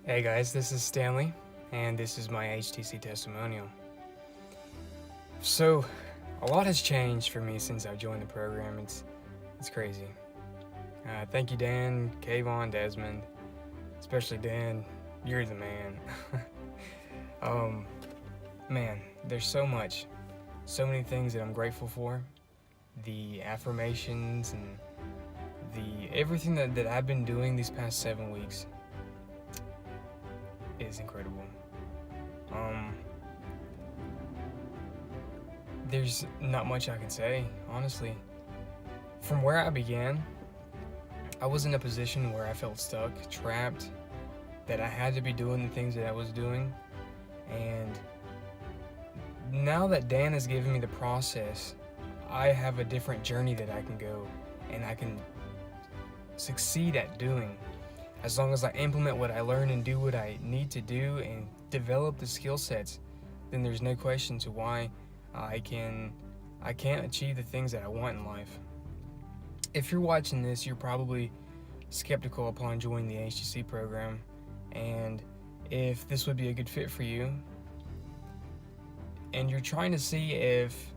Hey guys, this is Stanley, and this is my HTC testimonial. So, a lot has changed for me since I've joined the program. It's crazy. Thank you, Dan, Kayvon, Desmond, especially Dan. You're the man. Man, there's so many things that I'm grateful for. The affirmations and everything that I've been doing these past 7 weeks is incredible. There's not much I can say, honestly. From where I began, I was in a position where I felt stuck, trapped, that I had to be doing the things that I was doing. And now that Dan has given me the process, I have a different journey that I can go and I can succeed at doing. As long as I implement what I learn and do what I need to do and develop the skill sets, then there's no question to why I can't achieve the things that I want in life. If you're watching this, you're probably skeptical upon joining the HTC program, and if this would be a good fit for you, and you're trying to see if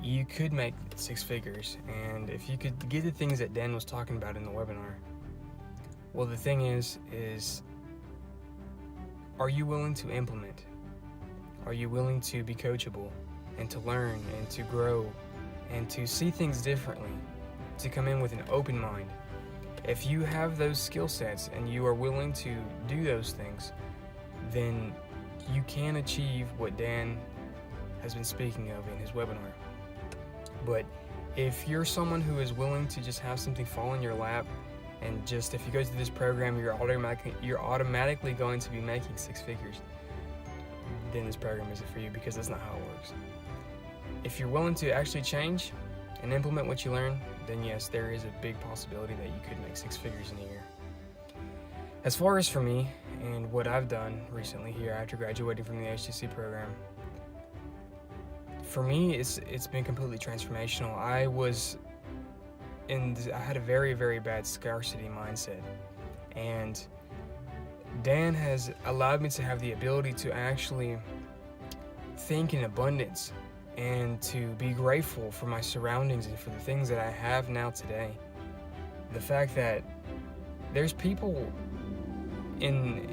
you could make 6 figures, and if you could get the things that Dan was talking about in the webinar. Well, the thing is are you willing to implement? Are you willing to be coachable and to learn and to grow and to see things differently, to come in with an open mind? If you have those skill sets and you are willing to do those things, then you can achieve what Dan has been speaking of in his webinar. But if you're someone who is willing to just have something fall in your lap, and just if you go through this program, you're automatically going to be making 6 figures, then this program isn't for you, because that's not how it works. If you're willing to actually change and implement what you learn, then yes, there is a big possibility that you could make 6 figures in a year. As far as for me and what I've done recently here after graduating from the HTC program, for me it's been completely transformational. I had a very, very bad scarcity mindset, and Dan has allowed me to have the ability to actually think in abundance and to be grateful for my surroundings and for the things that I have now today. The fact that there's people in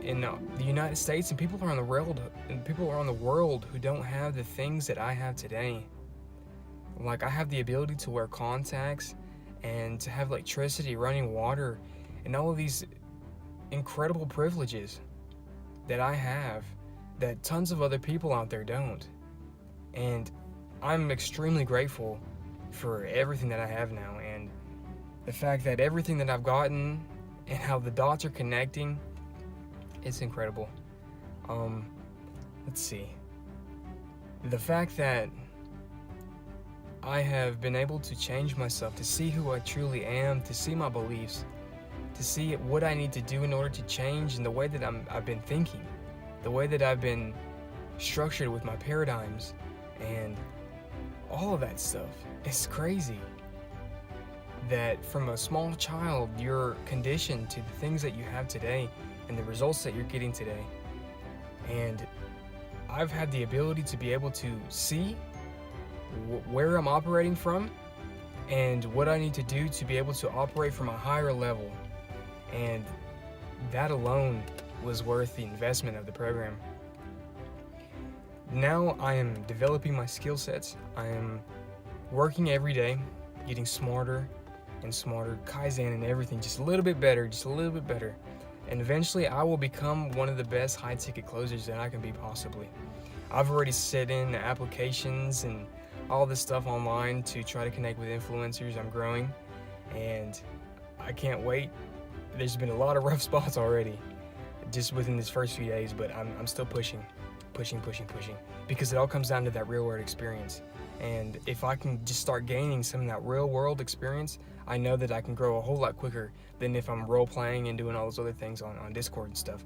the United States and people around the world who don't have the things that I have today. Like, I have the ability to wear contacts and to have electricity, running water, and all of these incredible privileges that I have that tons of other people out there don't. And I'm extremely grateful for everything that I have now, and the fact that everything that I've gotten and how the dots are connecting, it's incredible. Let's see. The fact that I have been able to change myself, to see who I truly am, to see my beliefs, to see what I need to do in order to change, and the way that I've been thinking, the way that I've been structured with my paradigms, and all of that stuff. It's crazy that from a small child, you're conditioned to the things that you have today and the results that you're getting today. And I've had the ability to be able to see where I'm operating from and what I need to do to be able to operate from a higher level. And that alone was worth the investment of the program. Now I am developing my skill sets. I am working every day, getting smarter and smarter, Kaizen and everything, just a little bit better. And eventually I will become one of the best high-ticket closers that I can be possibly. I've already set in applications and all this stuff online to try to connect with influencers. I'm growing, and I can't wait. There's been a lot of rough spots already just within this first few days, but I'm still pushing, because it all comes down to that real world experience. And if I can just start gaining some of that real world experience, I know that I can grow a whole lot quicker than if I'm role playing and doing all those other things on Discord and stuff.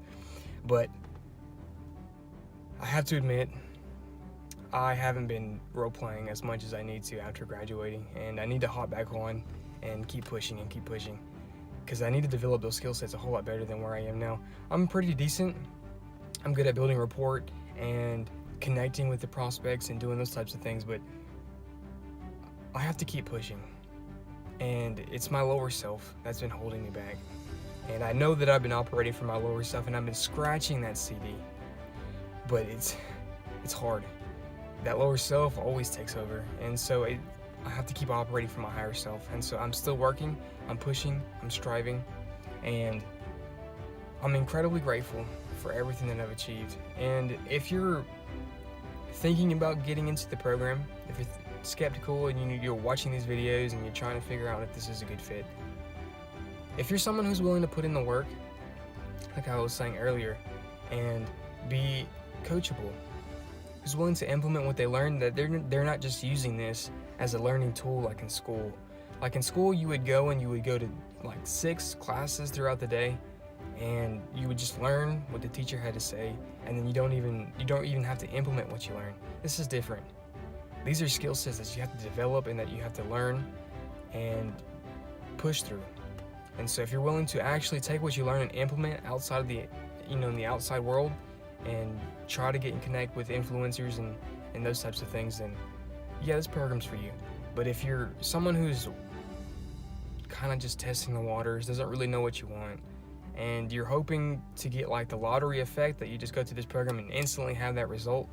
But I have to admit, I haven't been role playing as much as I need to after graduating, and I need to hop back on and keep pushing. because I need to develop those skill sets a whole lot better than where I am now. I'm pretty decent. I'm good at building rapport and connecting with the prospects and doing those types of things, but I have to keep pushing. And it's my lower self that's been holding me back. And I know that I've been operating from my lower self, and I've been scratching that CD, but it's hard. That lower self always takes over, and so I have to keep operating from my higher self. And so I'm still working, I'm pushing, I'm striving, and I'm incredibly grateful for everything that I've achieved. And if you're thinking about getting into the program, if you're skeptical and you're watching these videos and you're trying to figure out if this is a good fit, if you're someone who's willing to put in the work, like I was saying earlier, and be coachable, who's willing to implement what they learned, that they're not just using this as a learning tool like in school. Like in school, you would go to like 6 classes throughout the day, and you would just learn what the teacher had to say, and then you don't even have to implement what you learn. This is different. These are skill sets that you have to develop and that you have to learn and push through. And so if you're willing to actually take what you learn and implement outside of the, in the outside world, and try to get and connect with influencers and those types of things, then yeah, this program's for you. But if you're someone who's kind of just testing the waters, doesn't really know what you want, and you're hoping to get like the lottery effect, that you just go to this program and instantly have that result,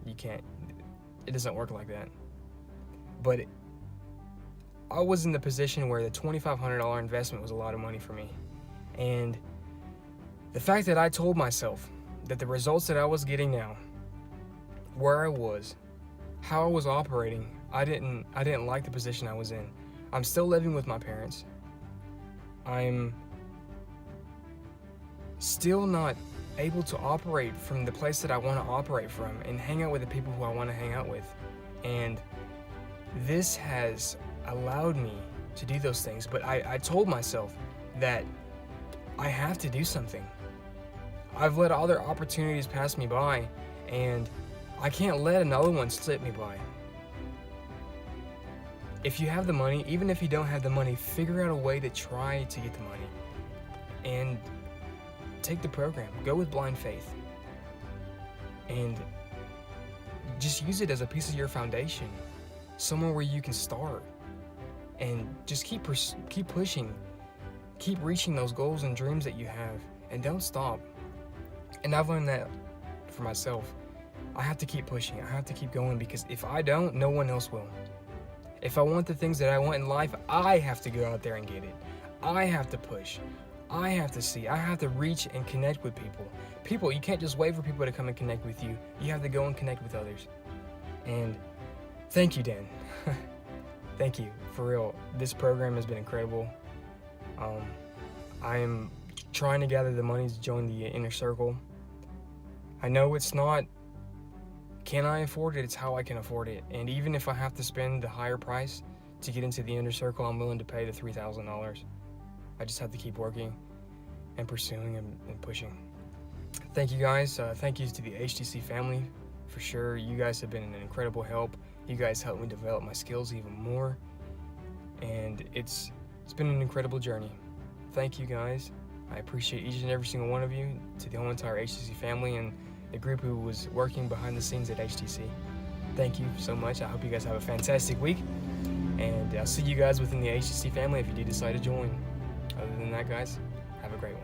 you can't. It doesn't work like that. But I was in the position where the $2,500 investment was a lot of money for me. And the fact that I told myself that the results that I was getting now, where I was, how I was operating, I didn't like the position I was in. I'm still living with my parents. I'm still not able to operate from the place that I want to operate from and hang out with the people who I want to hang out with. And this has allowed me to do those things, but I told myself that I have to do something. I've let other opportunities pass me by, and I can't let another one slip me by. If you have the money, even if you don't have the money, figure out a way to try to get the money and take the program. Go with blind faith and just use it as a piece of your foundation, somewhere where you can start, and just keep pushing, keep reaching those goals and dreams that you have, and don't stop. And I've learned that for myself. I have to keep pushing. I have to keep going, because if I don't, no one else will. If I want the things that I want in life, I have to go out there and get it. I have to push. I have to see. I have to reach and connect with people. You can't just wait for people to come and connect with you. You have to go and connect with others. And thank you, Dan. Thank you, for real. This program has been incredible. I am trying to gather the money to join the inner circle. I know it's not, can I afford it? It's how I can afford it. And even if I have to spend the higher price to get into the inner circle, I'm willing to pay the $3,000. I just have to keep working and pursuing and pushing. Thank you guys. Thank you to the HTC family, for sure. You guys have been an incredible help. You guys helped me develop my skills even more. And it's been an incredible journey. Thank you guys. I appreciate each and every single one of you, to the whole entire HTC family and the group who was working behind the scenes at HTC. Thank you so much. I hope you guys have a fantastic week, and I'll see you guys within the HTC family if you do decide to join. Other than that, guys, have a great one.